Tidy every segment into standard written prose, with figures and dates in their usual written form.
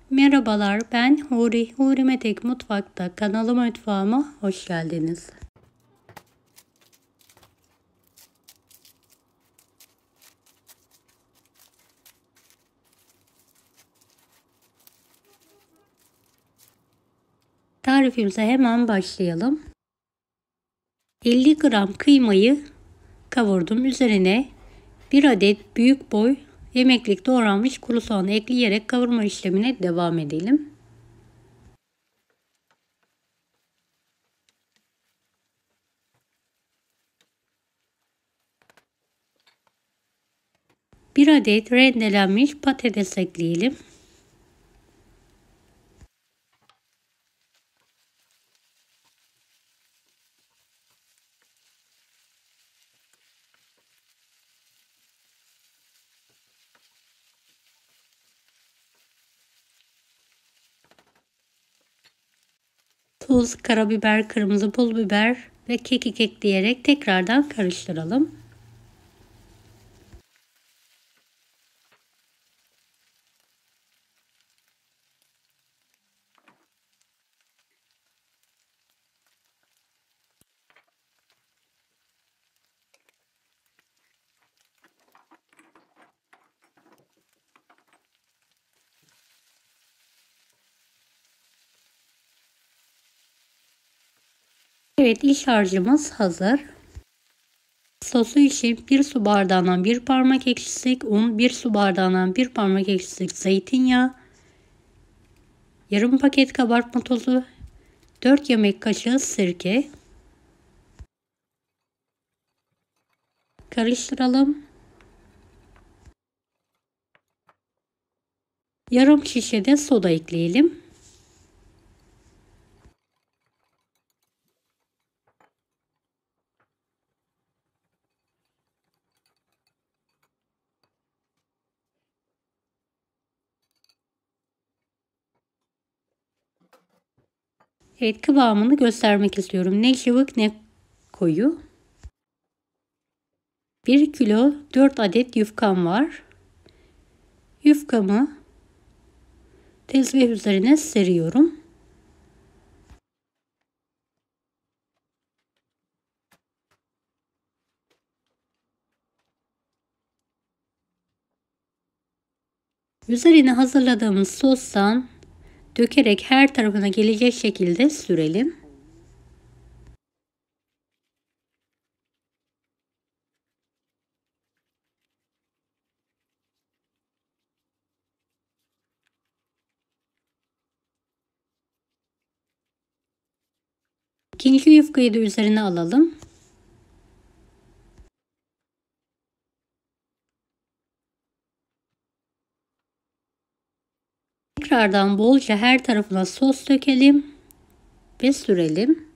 Merhabalar, ben Huri. Huri Metek Mutfak'ta kanalıma mutfağıma hoş geldiniz. Tarifimize hemen başlayalım. 50 gram kıymayı kavurdum. Üzerine 1 adet büyük boy yemeklik doğranmış kuru soğan ekleyerek kavurma işlemine devam edelim. Bir adet rendelenmiş patates ekleyelim. Tuz, karabiber, kırmızı pul biber ve kekik ekleyerek tekrardan karıştıralım. Evet, iç harcımız hazır. Sosu için 1 su bardağından 1 parmak ekşislik un, 1 su bardağından 1 parmak ekşislik zeytinyağı, yarım paket kabartma tozu, 4 yemek kaşığı sirke. Karıştıralım. Yarım şişe de soda ekleyelim. Evet, kıvamını göstermek istiyorum. Ne cıvık ne koyu. 1 kilo 4 adet yufkam var. Yufkamı tezgah üzerine seriyorum. Üzerine hazırladığımız sostan dökerek her tarafına gelecek şekilde sürelim. İkinci yufkayı da üzerine alalım. Tekrardan bolca her tarafına sos dökelim ve sürelim.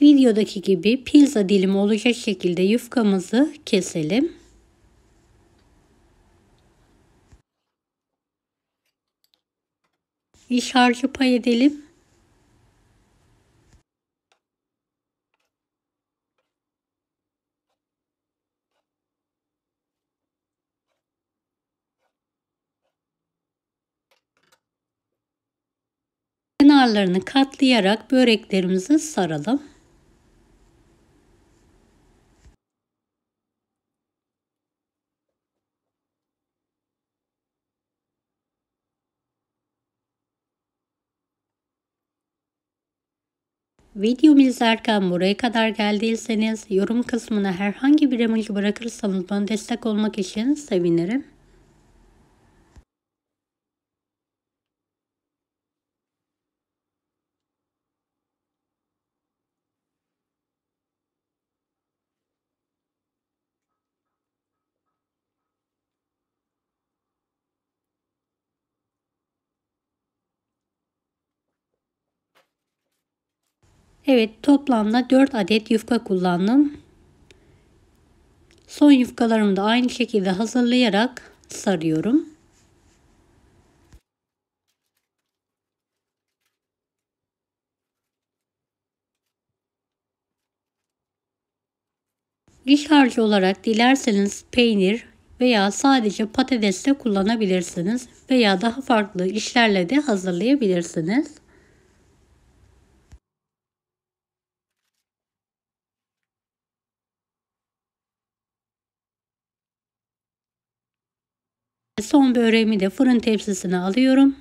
Videodaki gibi pizza dilimi olacak şekilde yufkamızı keselim. İç harcı pay edelim. Kenarlarını katlayarak böreklerimizi saralım. Videomu izlerken buraya kadar geldiyseniz yorum kısmına herhangi bir emoji bırakırsanız bana destek olmak için sevinirim. Evet, toplamda 4 adet yufka kullandım. Son yufkalarımı da aynı şekilde hazırlayarak sarıyorum. İç harcı olarak dilerseniz peynir veya sadece patates de kullanabilirsiniz veya daha farklı işlerle de hazırlayabilirsiniz. Son böreğimi de fırın tepsisine alıyorum.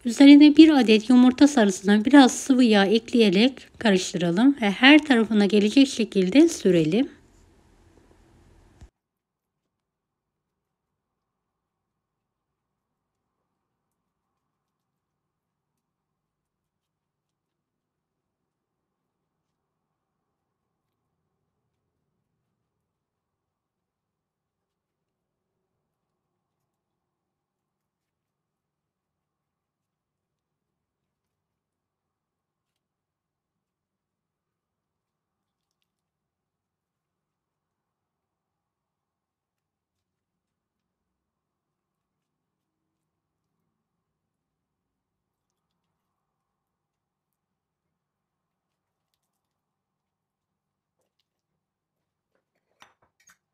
Üzerine bir adet yumurta sarısına biraz sıvı yağ ekleyerek karıştıralım ve her tarafına gelecek şekilde sürelim.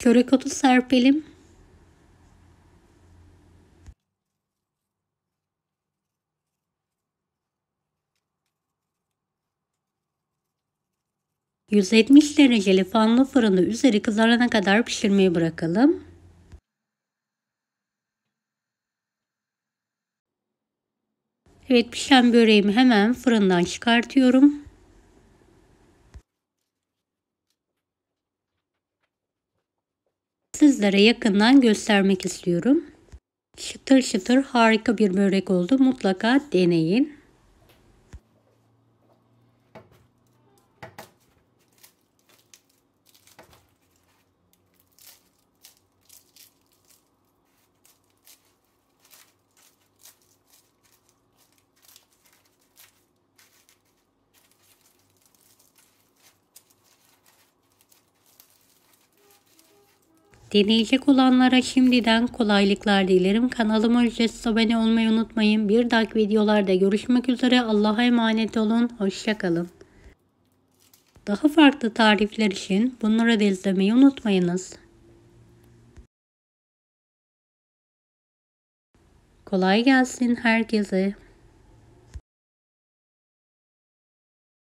Çörek otu serpelim. ...170 dereceli fanlı fırında üzeri kızarana kadar pişirmeyi bırakalım. Evet, pişen böreğimi hemen fırından çıkartıyorum. Sizlere yakından göstermek istiyorum. Çıtır çıtır harika bir börek oldu. Mutlaka deneyin. Deneyecek olanlara şimdiden kolaylıklar dilerim. Kanalıma ücretsiz abone olmayı unutmayın. Bir dahaki videolarda görüşmek üzere. Allah'a emanet olun. Hoşça kalın. Daha farklı tarifler için bunları da izlemeyi unutmayınız. Kolay gelsin herkese.